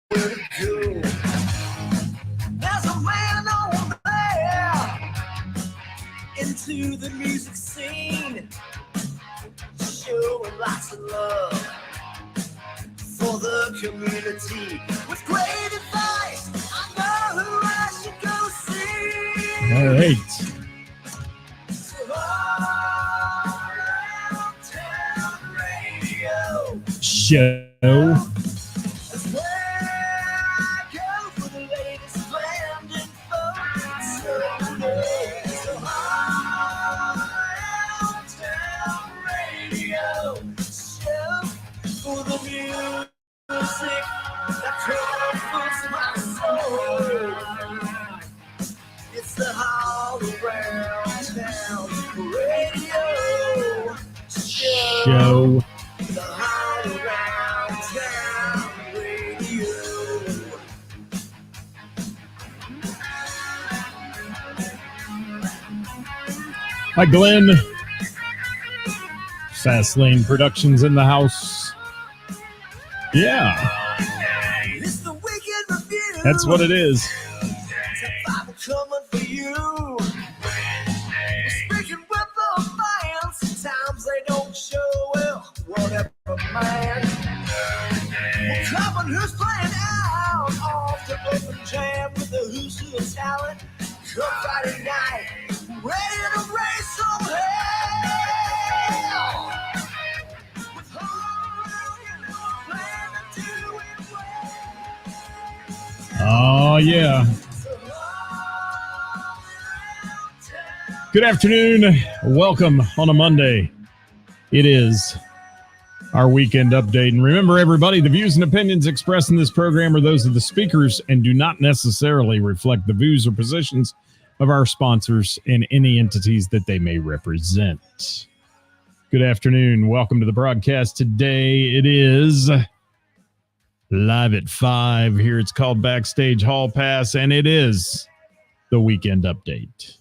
where to go. There's a man over there into the music scene, showing lots of love for the community with great advice. I know who I should go see. All right. Show. That's where I go for the latest band info. So Town Radio show for the music that comforts my soul. It's the All Around Town Radio show. The All Around Town Radio. Hi, Glenn. Fast Lane Productions in the house. Yeah. It's the Weekend Review. That's what it is. It's a Bible coming for you. We're speaking with the fans. Sometimes they don't show well. Whatever, man. We're covering who's playing out off the open jam with the who's who of talent. Come Friday night, ready to raise some hell. With Hogan playing to do it well. Oh, yeah. Good afternoon. Welcome on a Monday. It is our weekend update. And remember, everybody, the views and opinions expressed in this program are those of the speakers and do not necessarily reflect the views or positions of our sponsors and any entities that they may represent. Good afternoon. Welcome to the broadcast today. It is live at 5 here. It's called Backstage Hall Pass, and it is the weekend update.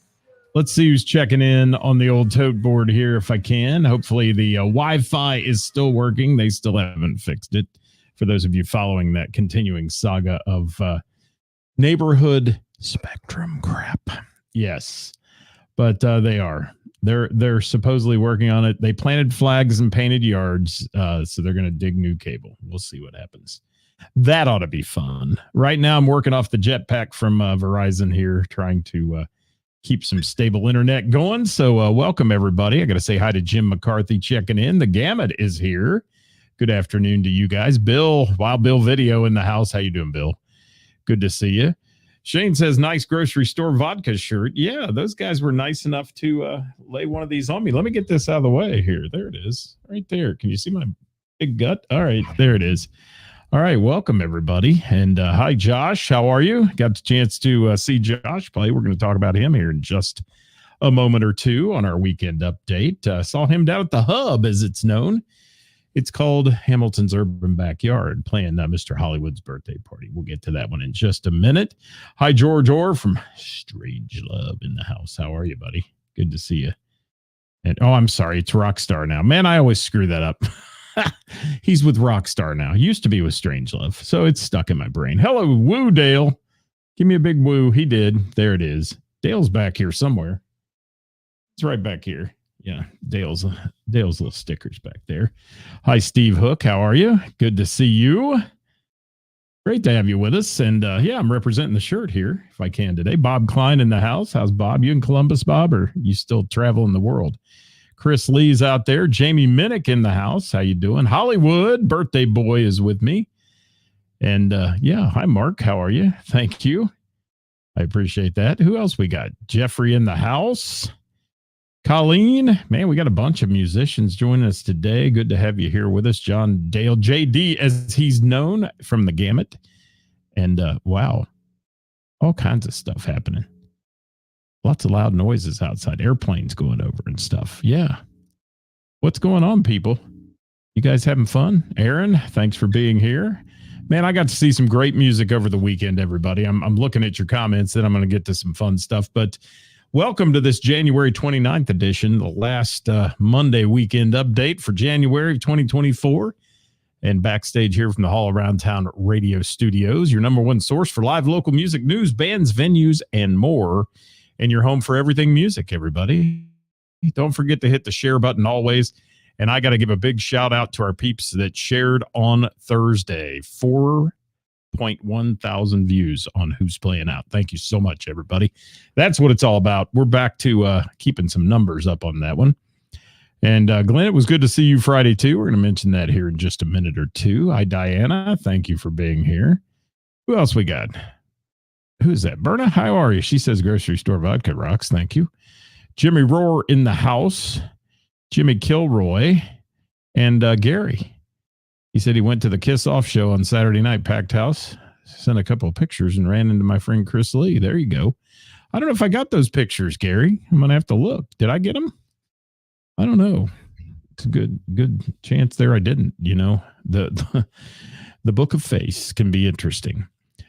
Let's see who's checking in on the old tote board here if I can. Hopefully the Wi-Fi is still working. They still haven't fixed it. For those of you following that continuing saga of neighborhood spectrum crap. Yes, but they are. They're supposedly working on it. They planted flags and painted yards, so they're going to dig new cable. We'll see what happens. That ought to be fun. Right now I'm working off the jetpack from Verizon here, trying to keep some stable internet going. So welcome, everybody. I got to say hi to Jim McCarthy checking in. The Gamut is here. Good afternoon to you guys. Bill, Wild Bill Video in the house. How you doing, Bill? Good to see you. Shane says, nice grocery store vodka shirt. Yeah, those guys were nice enough to lay one of these on me. Let me get this out of the way here. There it is. Right there. Can you see my big gut? All right, there it is. All right, welcome, everybody. And hi, Josh. How are you? Got the chance to see Josh play. We're going to talk about him here in just a moment or two on our weekend update. Saw him down at the Hub, as it's known. It's called Hamilton's Urban Backyard, playing Mr. Hollywood's birthday party. We'll get to that one in just a minute. Hi, George Orr from Strange Love in the house. How are you, buddy? Good to see you. And oh, I'm sorry. It's Rockstar now. Man, I always screw that up. He's with Rockstar now. Used to be with Strange Love, so it's stuck in my brain. Hello, woo, Dale. Give me a big woo. He did. There it is. Dale's back here somewhere. It's right back here. Yeah, Dale's little stickers back there. Hi, Steve Hook. How are you? Good to see you. Great to have you with us. And yeah, I'm representing the shirt here if I can today. Bob Klein in the house. How's Bob? You in Columbus, Bob, or you still traveling the world? Chris Lee's out there. Jamie Minnick in the house. How you doing? Hollywood birthday boy is with me. And yeah, hi, Mark. How are you? Thank you. I appreciate that. Who else we got? Jeffrey in the house. Colleen, man, we got a bunch of musicians joining us today. Good to have you here with us. John Dale, JD, as he's known from the Gamut. And wow, all kinds of stuff happening. Lots of loud noises outside, airplanes going over and stuff. Yeah. What's going on, people? You guys having fun? Aaron, thanks for being here. Man, I got to see some great music over the weekend, everybody. I'm looking at your comments, then I'm going to get to some fun stuff. But welcome to this January 29th edition, the last Monday weekend update for January 2024. and Backstage here from the Hall Around Town Radio Studios, your number one source for live local music news, bands, venues, and more, and your home for everything music, everybody. Don't forget to hit the share button always. And I got to give a big shout out to our peeps that shared on Thursday. 4.1 thousand views on Who's Playing Out. Thank you so much, everybody. That's what it's all about. We're back to keeping some numbers up on that one. And Glenn, it was good to see you Friday, too. We're going to mention that here in just a minute or two. Hi, Diana. Thank you for being here. Who else we got? Who is that? Berna, how are you? She says grocery store vodka rocks. Thank you. Jimmy Rohr in the house. Jimmy Kilroy, and Gary. He said he went to the Kiss Off show on Saturday night, packed house. Sent a couple of pictures and ran into my friend Chris Lee. There you go. I don't know if I got those pictures, Gary. I'm going to have to look. Did I get them? I don't know. It's a good chance there I didn't. You know, the Book of Face can be interesting.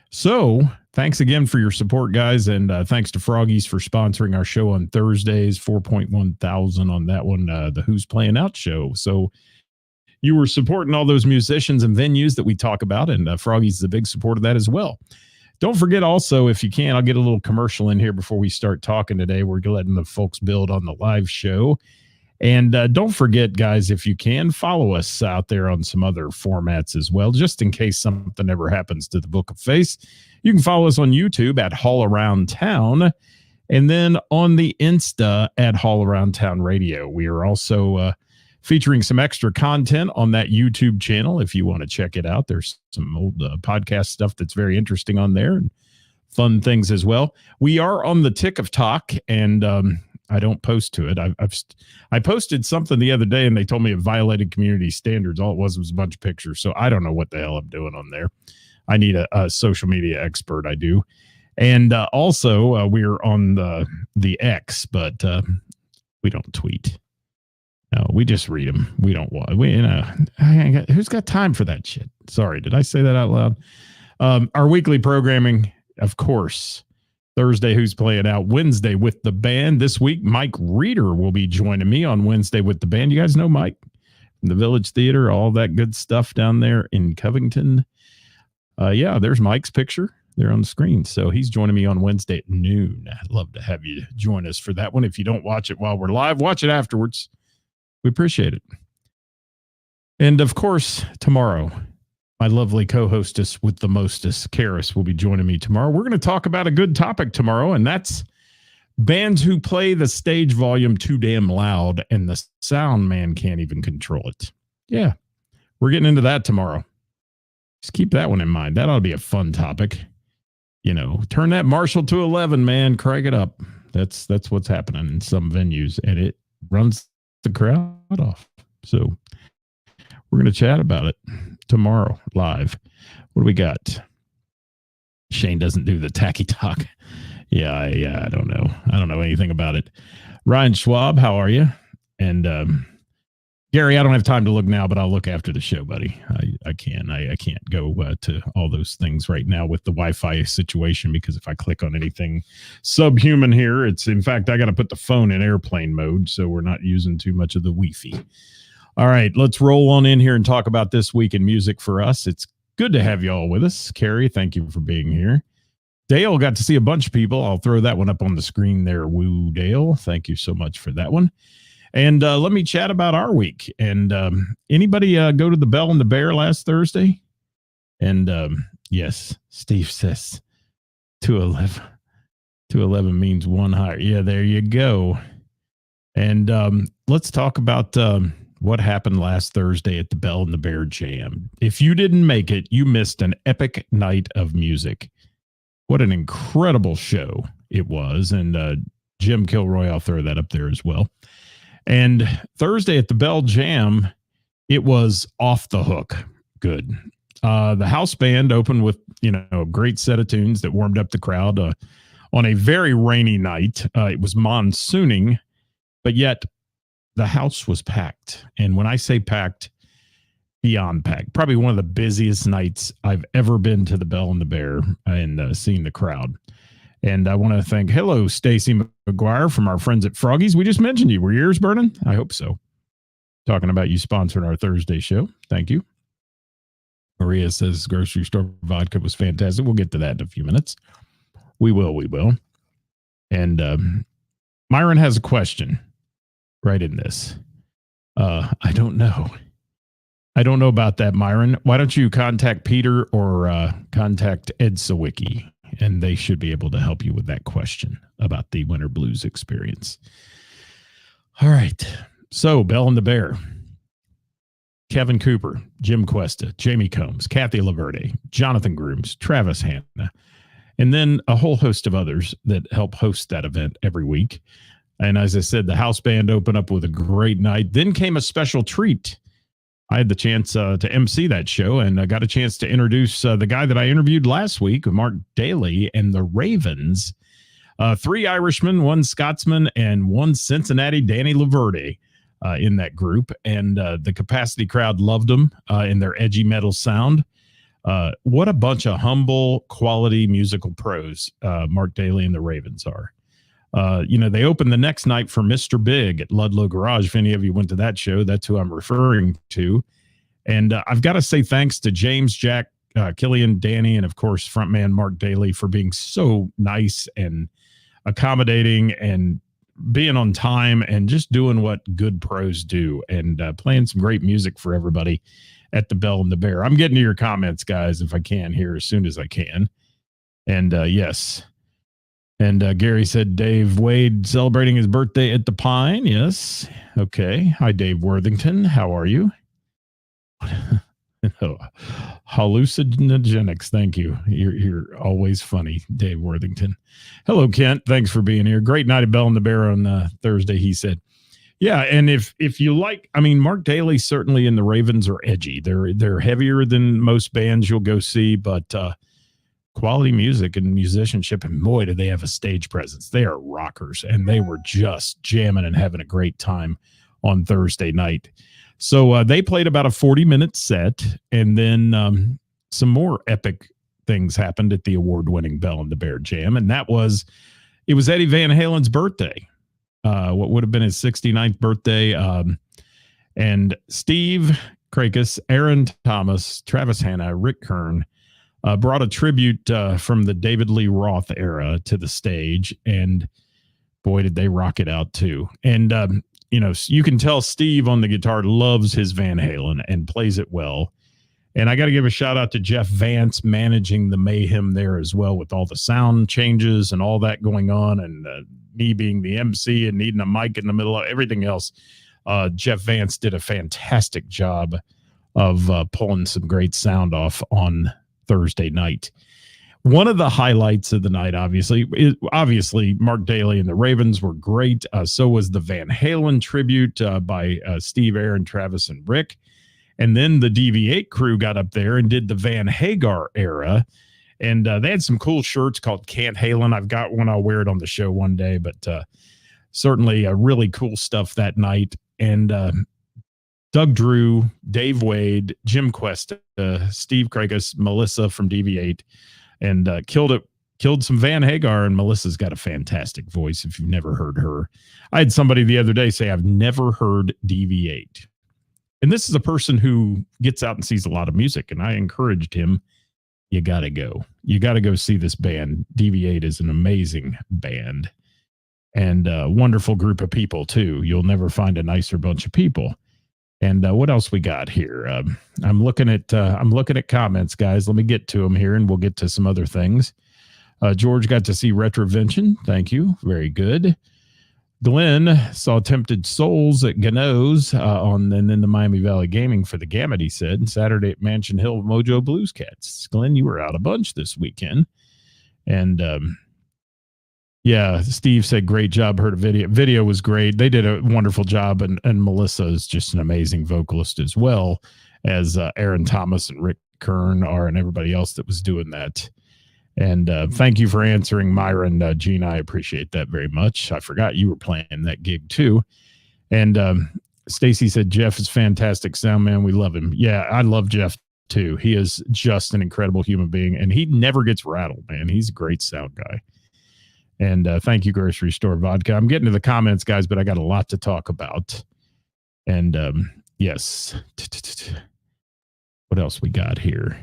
So thanks again for your support, guys. And thanks to Froggies for sponsoring our show on Thursdays, 4.1 thousand on that one, the Who's Playing Out show. So you were supporting all those musicians and venues that we talk about. And Froggies is a big support of that as well. Don't forget also, if you can, I'll get a little commercial in here before we start talking today. We're letting the folks build on the live show. And don't forget, guys, if you can, follow us out there on some other formats as well, just in case something ever happens to the Book of Face. You can follow us on YouTube at Hall Around Town, and then on the Insta at Hall Around Town Radio. We are also featuring some extra content on that YouTube channel if you want to check it out. There's some old podcast stuff that's very interesting on there and fun things as well. We are on the Tick of Talk, and I don't post to it. I posted something the other day and they told me it violated community standards. All it was a bunch of pictures. So I don't know what the hell I'm doing on there. I need a social media expert. I do. And also we're on the X, but we don't tweet. No, we just read them. We don't want, who's got time for that shit? Sorry. Did I say that out loud? Our weekly programming, of course. Thursday, Who's Playing Out? Wednesday with the band. This week, Mike Reeder will be joining me on Wednesday with the band. You guys know Mike from the Village Theater, all that good stuff down there in Covington. Yeah, there's Mike's picture there on the screen. So he's joining me on Wednesday at noon. I'd love to have you join us for that one. If you don't watch it while we're live, watch it afterwards. We appreciate it. And of course, tomorrow, my lovely co-hostess with the mostest, Karis, will be joining me tomorrow. We're going to talk about a good topic tomorrow, and that's bands who play the stage volume too damn loud and the sound man can't even control it. Yeah, we're getting into that tomorrow. Just keep that one in mind. That ought to be a fun topic. You know, turn that Marshall to 11, man. Crank it up. That's what's happening in some venues, and it runs the crowd off. So we're going to chat about it tomorrow live. What do we got? Shane doesn't do the tacky talk. Yeah, I don't know. I don't know anything about it. Ryan Schwab, how are you? And Gary, I don't have time to look now, but I'll look after the show, buddy. I can't go to all those things right now with the Wi-Fi situation, because if I click on anything subhuman here, it's, in fact, I got to put the phone in airplane mode, so we're not using too much of the Wi-Fi. All right, let's roll on in here and talk about this week in music for us. It's good to have you all with us. Carrie, thank you for being here. Dale, got to see a bunch of people. I'll throw that one up on the screen there. Woo, Dale. Thank you so much for that one. And let me chat about our week. And anybody go to the Bell and the Bear last Thursday? And yes, Steve says 211. 211 means one higher. Yeah, there you go. And let's talk about what happened last Thursday at the Bell and the Bear Jam. If you didn't make it, you missed an epic night of music. What an incredible show it was. And Jim Kilroy, I'll throw that up there as well. And Thursday at the Bell Jam, it was off the hook good. The house band opened with, a great set of tunes that warmed up the crowd on a very rainy night. It was monsooning, but yet the house was packed. And when I say packed, beyond packed. Probably one of the busiest nights I've ever been to the Bell and the Bear and seeing the crowd. And I want to thank, hello, Stacy McGuire from our friends at Froggies. We just mentioned you. Were your ears burning? I hope so. Talking about you sponsoring our Thursday show. Thank you. Maria says grocery store vodka was fantastic. We'll get to that in a few minutes. We will. And Myron has a question right in this. I don't know. I don't know about that, Myron. Why don't you contact Peter or contact Ed Sawicki, and they should be able to help you with that question about the Winter Blues experience. All right. So, Bell and the Bear, Kevin Cooper, Jim Cuesta, Jamie Combs, Kathy Laverde, Jonathan Grooms, Travis Hanna, and then a whole host of others that help host that event every week. And as I said, the house band opened up with a great night. Then came a special treat. I had the chance to MC that show, and I got a chance to introduce the guy that I interviewed last week, Mark Daly, and the Ravens. 3 Irishmen, 1 Scotsman, and 1 Cincinnati, Danny Laverde, in that group. And the capacity crowd loved them in their edgy metal sound. What a bunch of humble, quality musical pros Mark Daly and the Ravens are. They opened the next night for Mr. Big at Ludlow Garage. If any of you went to that show, that's who I'm referring to. And I've got to say thanks to James, Jack, Killian, Danny, and of course, frontman Mark Daly for being so nice and accommodating and being on time and just doing what good pros do and playing some great music for everybody at the Bell and the Bear. I'm getting to your comments, guys, if I can here as soon as I can. And yes. And Gary said, Dave Wade celebrating his birthday at the Pine. Yes. Okay. Hi, Dave Worthington. How are you? Hallucinogenics. Thank you. You're always funny, Dave Worthington. Hello, Kent. Thanks for being here. Great night at Bell and the Bear on Thursday, he said. Yeah, and if you like, I mean, Mark Daly certainly and the Ravens are edgy. They're heavier than most bands you'll go see, but quality music and musicianship, and boy, do they have a stage presence. They are rockers, and they were just jamming and having a great time on Thursday night. So they played about a 40-minute set, and then some more epic things happened at the award-winning Bell and the Bear Jam, and it was Eddie Van Halen's birthday. What would have been his 69th birthday. And Steve Krakis, Aaron Thomas, Travis Hanna, Rick Kern brought a tribute from the David Lee Roth era to the stage. And boy, did they rock it out too. And, you can tell Steve on the guitar loves his Van Halen and plays it well. And I got to give a shout out to Jeff Vance managing the mayhem there as well with all the sound changes and all that going on. And me being the MC and needing a mic in the middle of everything else. Jeff Vance did a fantastic job of pulling some great sound off on Thursday night. One of the highlights of the night, obviously, Mark Daly and the Ravens were great. So was the Van Halen tribute by Steve, Aaron, Travis, and Rick. And then the DV8 crew got up there and did the Van Hagar era. And they had some cool shirts called Can't Halen. I've got one. I'll wear it on the show one day. But certainly really cool stuff that night. And Doug Drew, Dave Wade, Jim Cuesta, Steve Krakis, Melissa from DV8, and killed some Van Hagar. And Melissa's got a fantastic voice if you've never heard her. I had somebody the other day say, I've never heard DV8. And this is a person who gets out and sees a lot of music. And I encouraged him, you got to go. You got to go see this band. DV8 is an amazing band and a wonderful group of people, too. You'll never find a nicer bunch of people. And what else we got here? I'm looking at comments, guys. Let me get to them here, and we'll get to some other things. George got to see Retrovention. Thank you. Very good. Glenn saw Tempted Souls at Gano's and then the Miami Valley Gaming for the Gamut, he said. Saturday at Mansion Hill Mojo Blues Cats. Glenn, you were out a bunch this weekend. And yeah, Steve said, great job. Heard a video. Video was great. They did a wonderful job. And Melissa is just an amazing vocalist as well as Aaron Thomas and Rick Kern are and everybody else that was doing that. And thank you for answering, Myron. Gene, I appreciate that very much. I forgot you were playing that gig too. And Stacy said, Jeff is fantastic sound man. We love him. Yeah, I love Jeff too. He is just an incredible human being, and he never gets rattled, man. He's a great sound guy. And thank you, Grocery Store Vodka. I'm getting to the comments, guys, but I got a lot to talk about. And yes. What else we got here?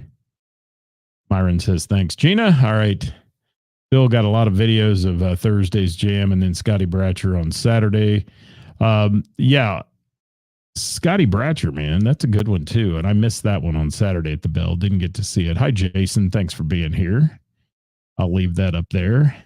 Myron says, thanks, Gina. All right. Bill got a lot of videos of Thursday's jam and then Scotty Bratcher on Saturday. Yeah, Scotty Bratcher, man, that's a good one too. And I missed that one on Saturday at the Bell. Didn't get to see it. Hi, Jason. Thanks for being here. I'll leave that up there.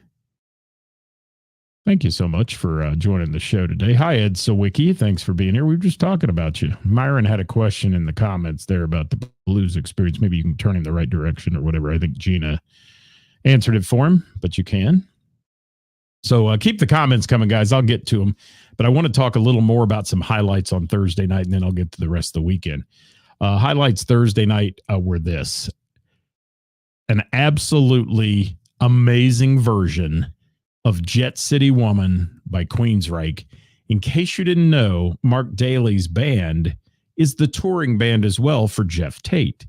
Thank you so much for joining the show today. Hi, Ed Sawicki. Thanks for being here. We were just talking about you. Myron had a question in the comments there about the blues experience. Maybe you can turn him the right direction or whatever. I think Gina answered it for him, but you can. So keep the comments coming, guys. I'll get to them. But I want to talk a little more about some highlights on Thursday night, and then I'll get to the rest of the weekend. Highlights Thursday night were this. An absolutely amazing version of Jet City Woman by Queensryche. In case you didn't know, Mark Daly's band is the touring band as well for Jeff Tate.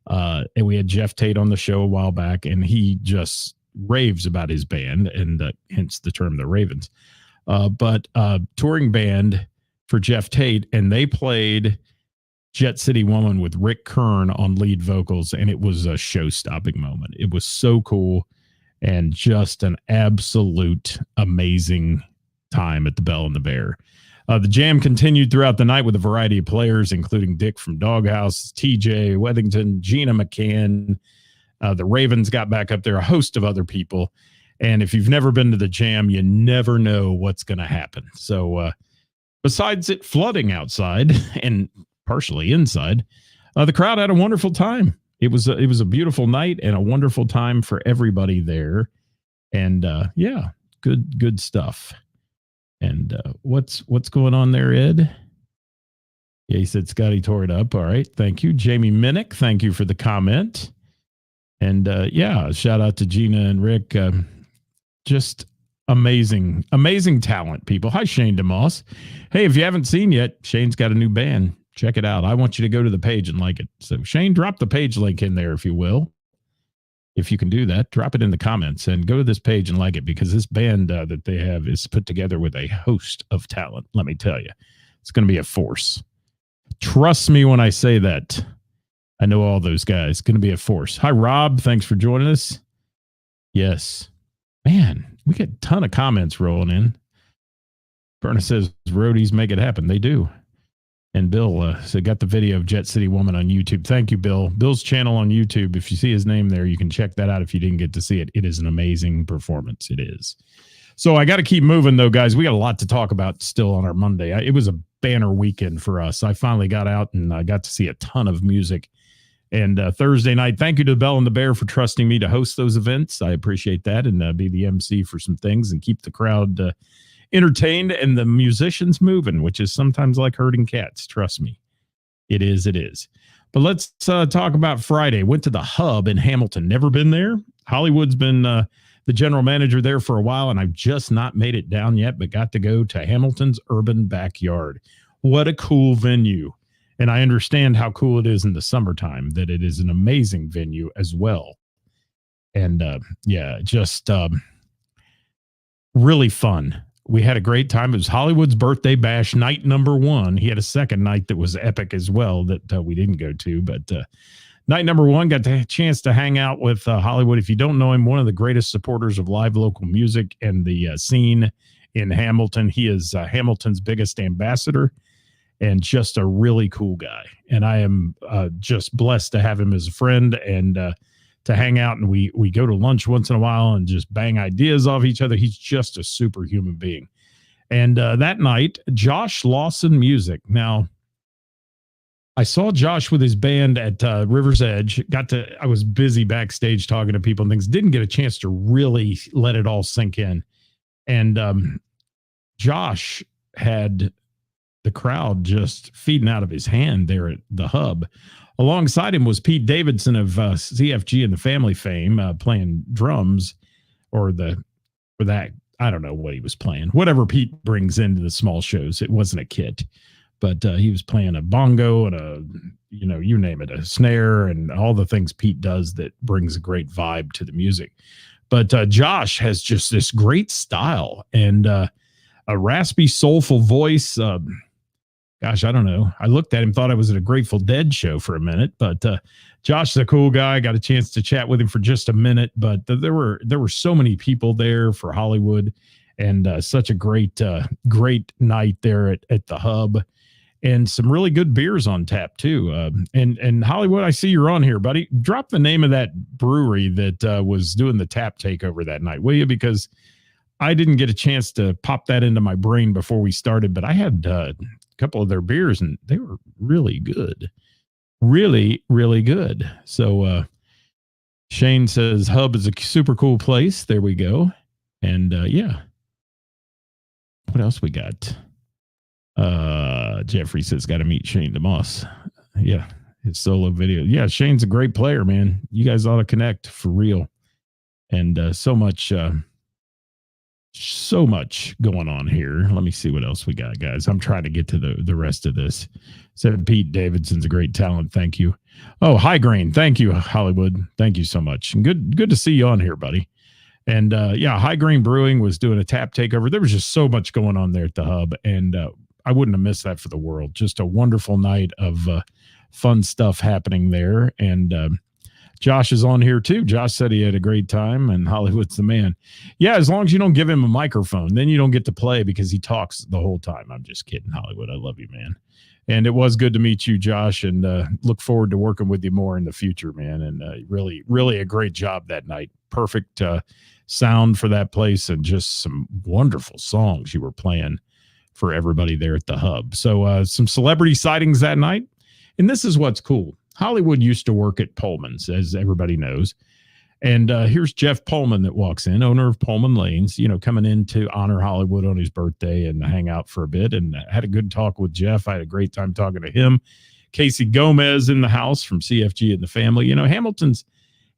And we had Jeff Tate on the show a while back, and he just raves about his band, and hence the term the Ravens. But touring band for Jeff Tate, and they played Jet City Woman with Rick Kern on lead vocals, and it was a show-stopping moment. It was so cool and just an absolute amazing time at the Bell and the Bear. The jam continued throughout the night with a variety of players, including Dick from Doghouse, TJ Wethington, Gina McCann. The Ravens got back up there, a host of other people. And if you've never been to the jam, you never know what's going to happen. So besides it flooding outside and partially inside, the crowd had a wonderful time. It was a beautiful night and a wonderful time for everybody there. And yeah, good stuff. And what's going on there, Ed? Yeah, he said Scotty tore it up. All right. Thank you. Jamie Minnick, thank you for the comment. And yeah, shout out to Gina and Rick. Just amazing talent, people. Hi, Shane DeMoss. Hey, if you haven't seen yet, Shane's got a new band. Check it out. I want you to go to the page and like it. So Shane, drop the page link in there if you will. If you can do that, drop it in the comments and go to this page and like it, because this band that they have is put together with a host of talent. Let me tell you, it's going to be a force. Trust me when I say that. I know all those guys. It's going to be a force. Hi, Rob. Thanks for joining us. Yes. Man, we get a ton of comments rolling in. Berna says, roadies make it happen. They do. And Bill said, got the video of Jet City Woman on YouTube. Thank you, Bill. Bill's channel on YouTube. If you see his name there, you can check that out if you didn't get to see it. It is an amazing performance. It is. So I got to keep moving, though, guys. We got a lot to talk about still on our Monday. It was a banner weekend for us. I finally got out and I got to see a ton of music. And Thursday night, thank you to the Bell and the Bear for trusting me to host those events. I appreciate that, and be the MC for some things and keep the crowd entertained and the musicians moving, which is sometimes like herding cats. Trust me. It is. But let's talk about Friday. Went to the Hub in Hamilton. Never been there. Hollywood's been the general manager there for a while, and I've just not made it down yet, but got to go to Hamilton's Urban Backyard. What a cool venue. And I understand how cool it is in the summertime, that it is an amazing venue as well. And yeah, just really fun. We had a great time. It was Hollywood's birthday bash, night number 1. He had a second night that was epic as well that we didn't go to. But night number 1, got the chance to hang out with Hollywood. If you don't know him, one of the greatest supporters of live local music and the scene in Hamilton. He is Hamilton's biggest ambassador. And just a really cool guy. And I am just blessed to have him as a friend and to hang out. And we go to lunch once in a while and just bang ideas off each other. He's just a superhuman being. And that night, Josh Lawson Music. Now, I saw Josh with his band at River's Edge. I was busy backstage talking to people and things. Didn't get a chance to really let it all sink in. And Josh had the crowd just feeding out of his hand there at the Hub. Alongside him was Pete Davidson of CFG and the Family fame, playing drums for that. I don't know what he was playing. Whatever Pete brings into the small shows. It wasn't a kit, but he was playing a bongo and you name it, a snare and all the things Pete does that brings a great vibe to the music. But Josh has just this great style and a raspy, soulful voice. gosh, I don't know. I looked at him, thought I was at a Grateful Dead show for a minute, but Josh is a cool guy. Got a chance to chat with him for just a minute, but there were so many people there for Hollywood, and such a great night there at the Hub, and some really good beers on tap too. And Hollywood, I see you're on here, buddy. Drop the name of that brewery that was doing the tap takeover that night, will you? Because I didn't get a chance to pop that into my brain before we started, but I had a couple of their beers and they were really good. Really, really good. So Shane says Hub is a super cool place. There we go. And yeah. What else we got? Jeffrey says got to meet Shane DeMoss. Yeah, his solo video. Yeah, Shane's a great player, man. You guys ought to connect for real. And so much going on here. Let me see what else we got, guys. I'm trying to get to the rest of this. Said Pete Davidson's a great talent. Thank you. Oh, High Grain. Thank you, Hollywood. Thank you so much. And good to see you on here, buddy. And yeah, High Grain Brewing was doing a tap takeover. There was just so much going on there at the Hub, and I wouldn't have missed that for the world. Just a wonderful night of fun stuff happening there. And Josh is on here too. Josh said he had a great time, and Hollywood's the man. Yeah, as long as you don't give him a microphone, then you don't get to play because he talks the whole time. I'm just kidding, Hollywood. I love you, man. And it was good to meet you, Josh, and look forward to working with you more in the future, man. And really, really a great job that night. Perfect sound for that place, and just some wonderful songs you were playing for everybody there at the Hub. So some celebrity sightings that night. And this is what's cool. Hollywood used to work at Pullman's, as everybody knows. And here's Jeff Pullman that walks in, owner of Pullman Lanes, coming in to honor Hollywood on his birthday and hang out for a bit. And had a good talk with Jeff. I had a great time talking to him. Casey Gomez in the house from CFG and the family.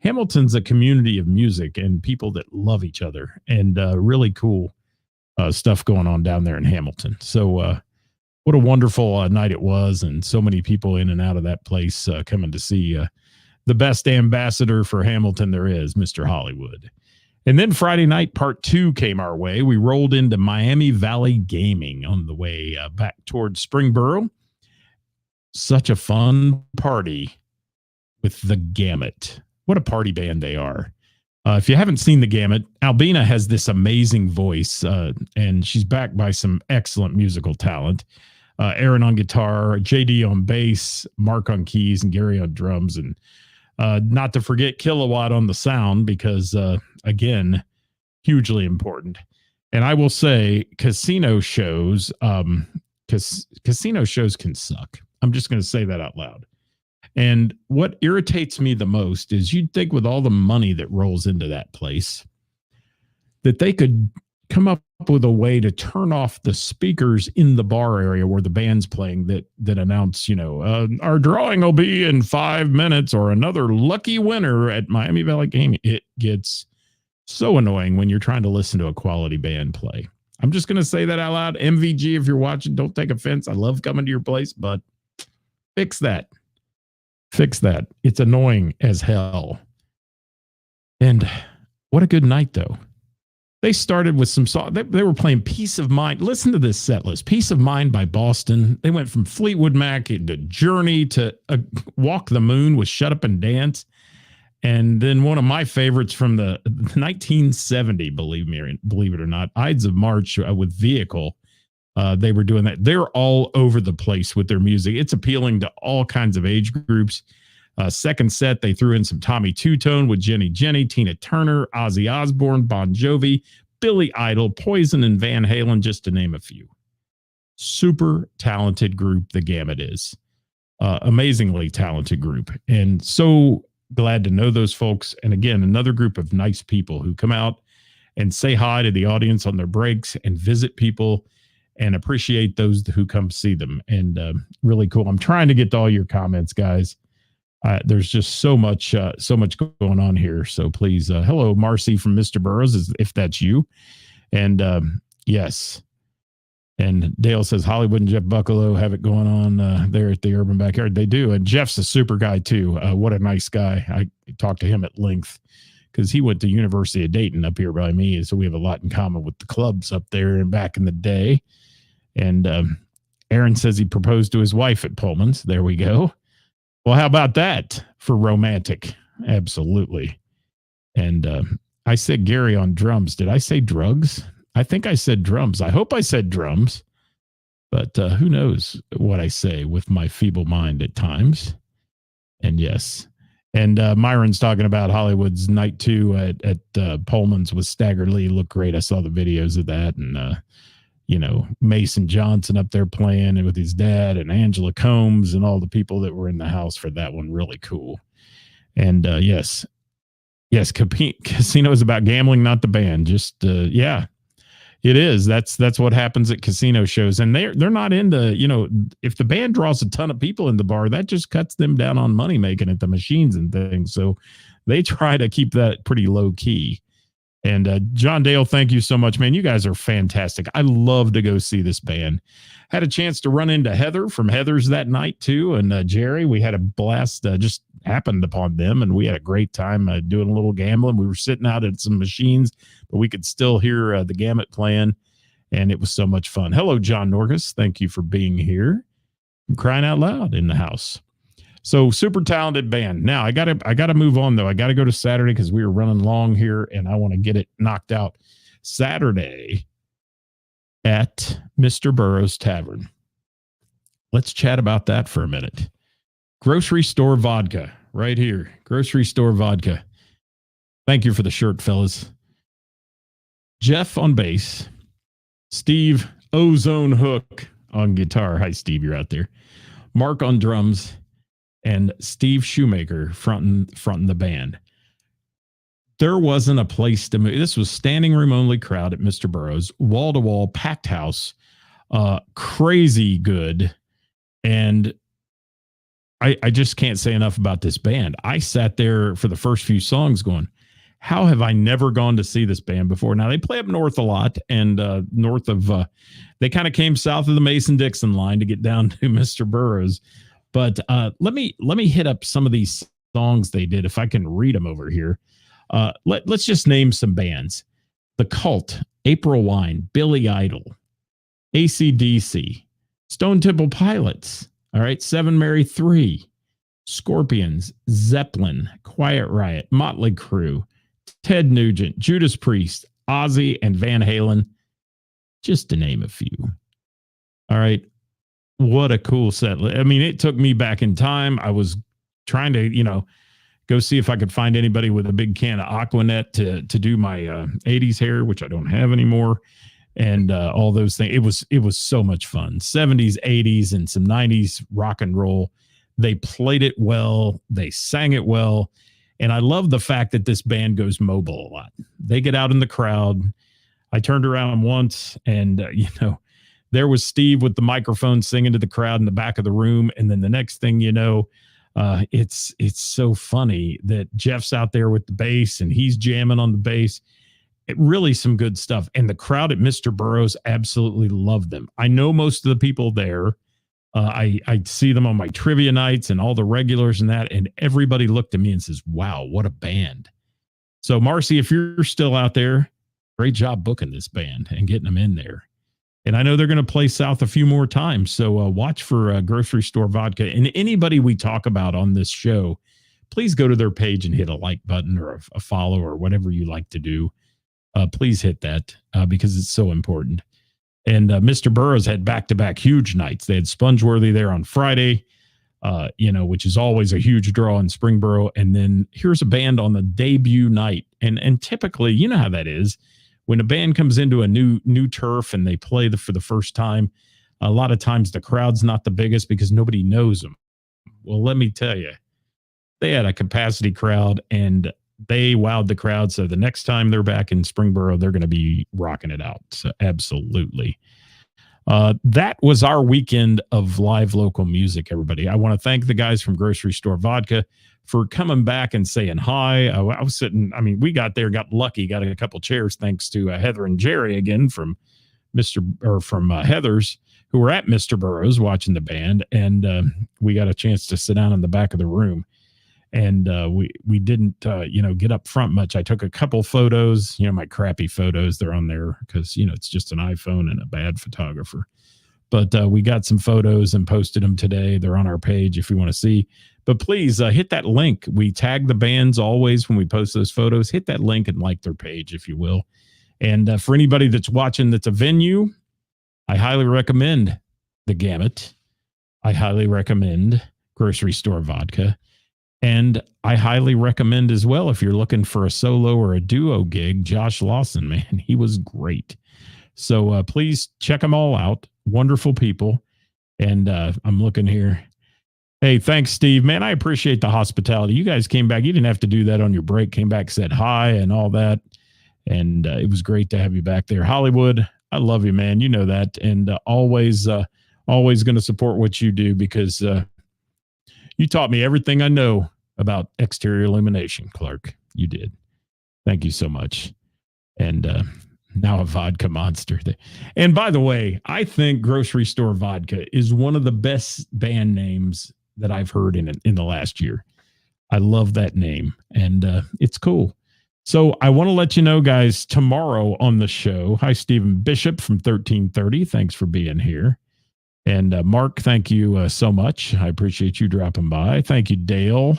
Hamilton's a community of music and people that love each other, and really cool stuff going on down there in Hamilton. So what a wonderful night it was, and so many people in and out of that place coming to see the best ambassador for Hamilton there is, Mr. Hollywood. And then Friday night, part 2 came our way. We rolled into Miami Valley Gaming on the way back towards Springboro. Such a fun party with the Gamut. What a party band they are. If you haven't seen the Gamut, Albina has this amazing voice, and she's backed by some excellent musical talent. Aaron on guitar, JD on bass, Mark on keys, and Gary on drums. And not to forget Kilowatt on the sound, because, again, hugely important. And I will say casino shows can suck. I'm just going to say that out loud. And what irritates me the most is you'd think with all the money that rolls into that place that they could come up with a way to turn off the speakers in the bar area where the band's playing that announce, our drawing will be in 5 minutes, or another lucky winner at Miami Valley Gaming. It gets so annoying when you're trying to listen to a quality band play. I'm just going to say that out loud. MVG, if you're watching, don't take offense. I love coming to your place, but fix that. Fix that. It's annoying as hell. And what a good night, though. They started with some song. They were playing Peace of Mind. Listen to this set list. Peace of Mind by Boston. They went from Fleetwood Mac to Journey to Walk the Moon with Shut Up and Dance. And then one of my favorites from the 1970, believe it or not, Ides of March with Vehicle. They were doing that. They're all over the place with their music. It's appealing to all kinds of age groups. Second set, they threw in some Tommy Two-Tone with Jenny, Tina Turner, Ozzy Osbourne, Bon Jovi, Billy Idol, Poison, and Van Halen, just to name a few. Super talented group, the Gamut is. Amazingly talented group. And so glad to know those folks. And again, another group of nice people who come out and say hi to the audience on their breaks and visit people and appreciate those who come see them. And really cool. I'm trying to get to all your comments, guys. There's just so much going on here. So please, hello, Marcy from Mr. Burroughs, if that's you. And yes. And Dale says Hollywood and Jeff Buckalow have it going on there at the Urban Backyard. They do. And Jeff's a super guy too. What a nice guy. I talked to him at length because he went to University of Dayton up here by me. So we have a lot in common with the clubs up there and back in the day. And Aaron says he proposed to his wife at Pullman's. There we go. Well, how about that for romantic? Absolutely. And I said Gary on drums. Did I say drugs? I think I said drums. I hope I said drums. But who knows what I say with my feeble mind at times. And yes. And Myron's talking about Hollywood's night 2 at Pullman's with Stagger Lee. Looked great. I saw the videos of that. And, Mason Johnson up there playing with his dad and Angela Combs and all the people that were in the house for that one. Really cool. And yes, casino is about gambling, not the band. Just, yeah. It is. That's what happens at casino shows. And they're not into, if the band draws a ton of people in the bar, that just cuts them down on money making at the machines and things. So they try to keep that pretty low key. And John Dale, thank you so much, man. You guys are fantastic. I love to go see this band. Had a chance to run into Heather from Heather's that night too. And Jerry, we had a blast, just happened upon them. And we had a great time doing a little gambling. We were sitting out at some machines, but we could still hear the gamut playing. And it was so much fun. Hello, John Norgus. Thank you for being here. I'm crying out loud in the house. So super talented band. Now I gotta move on though. I gotta go to Saturday because we were running long here and I want to get it knocked out. Saturday at Mr. Burroughs Tavern. Let's chat about that for a minute. Grocery store vodka right here. Grocery store vodka. Thank you for the shirt, fellas. Jeff on bass. Steve Ozone Hook on guitar. Hi, Steve. You're out there. Mark on drums. And Steve Shoemaker fronting the band. There wasn't a place to move. This was standing room only crowd at Mr. Burroughs, wall to wall, packed house, crazy good. And I just can't say enough about this band. I sat there for the first few songs going, how have I never gone to see this band before? Now they play up north a lot and north of, they kind of came south of the Mason-Dixon line to get down to Mr. Burroughs. But let me hit up some of these songs they did, if I can read them over here. Let's just name some bands. The Cult, April Wine, Billy Idol, AC/DC, Stone Temple Pilots, all right, Seven Mary 3, Scorpions, Zeppelin, Quiet Riot, Motley Crue, Ted Nugent, Judas Priest, Ozzy, and Van Halen, just to name a few. All right. What a cool set. I mean, it took me back in time. I was trying to, go see if I could find anybody with a big can of Aquanet to do my 80s hair, which I don't have anymore. And all those things. It was so much fun. 70s, 80s, and some 90s rock and roll. They played it well. They sang it well. And I love the fact that this band goes mobile a lot. They get out in the crowd. I turned around once and, there was Steve with the microphone singing to the crowd in the back of the room. And then the next thing you know, it's so funny that Jeff's out there with the bass and he's jamming on the bass. Really some good stuff. And the crowd at Mr. Burroughs absolutely loved them. I know most of the people there. I see them on my trivia nights and all the regulars and that. And everybody looked at me and says, wow, what a band. So Marcy, if you're still out there, great job booking this band and getting them in there. And I know they're going to play south a few more times. So watch for Grocery Store Vodka. And anybody we talk about on this show, please go to their page and hit a like button or a follow or whatever you like to do. Please hit that because it's so important. And Mr. Burroughs had back-to-back huge nights. They had Spongeworthy there on Friday, which is always a huge draw in Springboro. And then here's a band on the debut night. And typically, you know how that is. When a band comes into a new turf and they play for the first time, a lot of times the crowd's not the biggest because nobody knows them. Well, let me tell you, they had a capacity crowd and they wowed the crowd. So the next time they're back in Springboro, they're going to be rocking it out. So absolutely. That was our weekend of live local music, everybody. I want to thank the guys from Grocery Store Vodka for coming back and saying hi. I was sitting, we got there, got lucky, got a couple chairs thanks to Heather and Jerry again from Heather's, who were at Mr. Burroughs watching the band. And we got a chance to sit down in the back of the room. And we didn't, get up front much. I took a couple photos, my crappy photos. They're on there because, it's just an iPhone and a bad photographer. But we got some photos and posted them today. They're on our page if you want to see. But please hit that link. We tag the bands always when we post those photos. Hit that link and like their page, if you will. And for anybody that's watching that's a venue, I highly recommend the Gamut. I highly recommend Grocery Store Vodka. And I highly recommend as well, if you're looking for a solo or a duo gig, Josh Lawson, man, he was great. So please check them all out. Wonderful people. And I'm looking here. Hey, thanks, Steve. Man, I appreciate the hospitality. You guys came back. You didn't have to do that on your break. Came back, said hi and all that. And it was great to have you back there. Hollywood, I love you, man. You know that. And always going to support what you do because you taught me everything I know about exterior illumination, Clark. You did. Thank you so much. And now a vodka monster. And by the way, I think Grocery Store Vodka is one of the best band names that I've heard in the last year. I love that name, and it's cool. So I want to let you know, guys, tomorrow on the show, hi, Stephen Bishop from 1330. Thanks for being here. And Mark, thank you so much. I appreciate you dropping by. Thank you, Dale.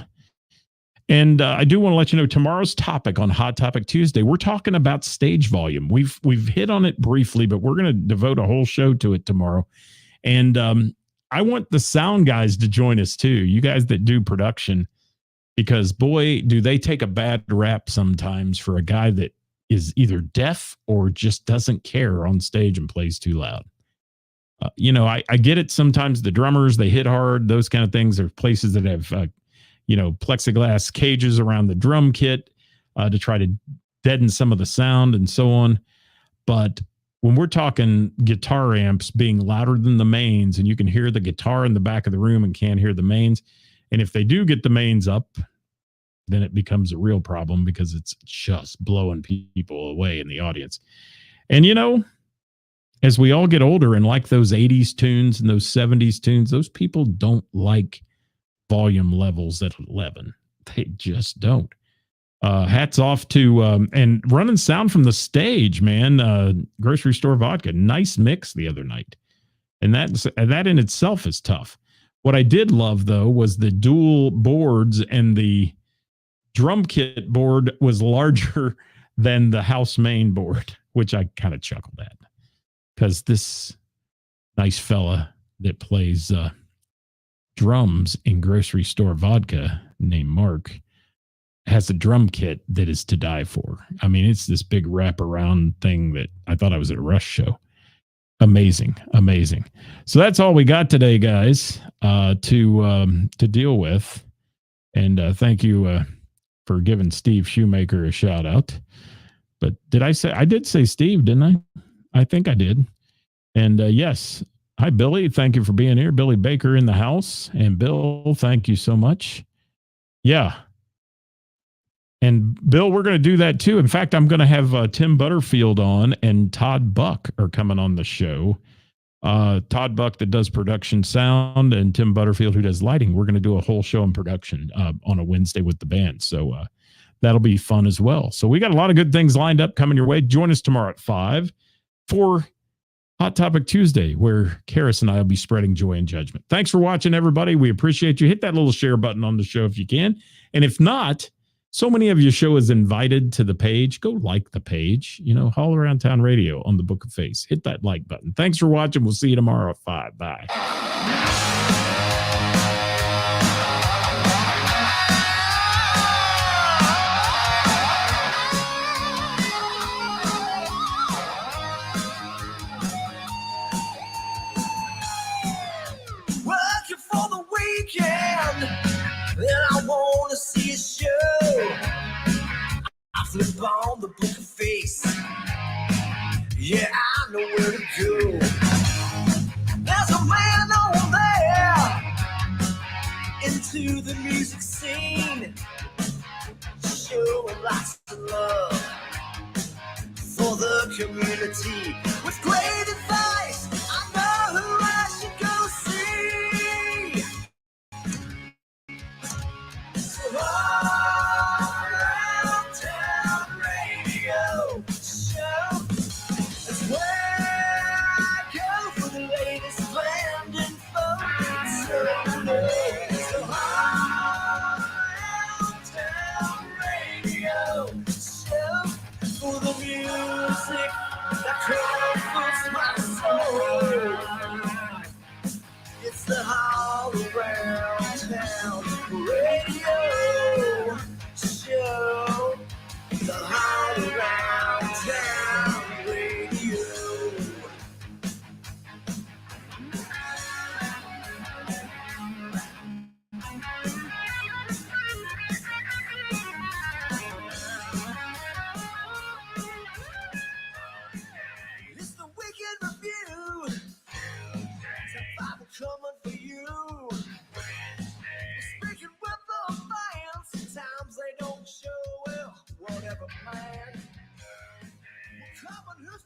And I do want to let you know tomorrow's topic on Hot Topic Tuesday. We're talking about stage volume. We've hit on it briefly, but we're going to devote a whole show to it tomorrow. And I want the sound guys to join us too. You guys that do production, because boy, do they take a bad rap sometimes for a guy that is either deaf or just doesn't care on stage and plays too loud. I get it. Sometimes the drummers, they hit hard, those kind of things. There are places that have, plexiglass cages around the drum kit to try to deaden some of the sound and so on. But when we're talking guitar amps being louder than the mains and you can hear the guitar in the back of the room and can't hear the mains, and if they do get the mains up, then it becomes a real problem because it's just blowing people away in the audience. And, as we all get older and like those 80s tunes and those 70s tunes, those people don't like volume levels at 11. They just don't. Hats off to and running sound from the stage, man. Grocery Store Vodka, nice mix the other night, and that in itself is tough. What I did love though was the dual boards, and the drum kit board was larger than the house main board, which I kind of chuckled at because this nice fella that plays drums in Grocery Store Vodka named Mark has a drum kit that is to die for. I mean, it's this big wraparound thing that I thought I was at a Rush show. Amazing. So that's all we got today, guys, to deal with. And thank you for giving Steve Shoemaker a shout out. But I did say Steve, didn't I? I think I did. And yes. Hi, Billy. Thank you for being here. Billy Baker in the house. And Bill, thank you so much. Yeah. And Bill, we're going to do that too. In fact, I'm going to have Tim Butterfield on, and Todd Buck are coming on the show. Todd Buck that does production sound, and Tim Butterfield who does lighting. We're going to do a whole show in production on a Wednesday with the band. So that'll be fun as well. So we got a lot of good things lined up coming your way. Join us tomorrow at 5 for Hot Topic Tuesday, where Karis and I will be spreading joy and judgment. Thanks for watching, everybody. We appreciate you. Hit that little share button on the show if you can. And if not, so many of your show is invited to the page. Go like the page, All Around Town Radio on the Book of Face. Hit that like button. Thanks for watching. We'll see you tomorrow at 5. Bye. Working for the weekend, then I want to see a show. I flip on the Book of Face. Yeah, I know where to go. There's a man over there into the music scene, showing lots of love for the community with great advice. I know who I should go see. So all around town radio show. That's where I go for the latest man. Well, come on, who's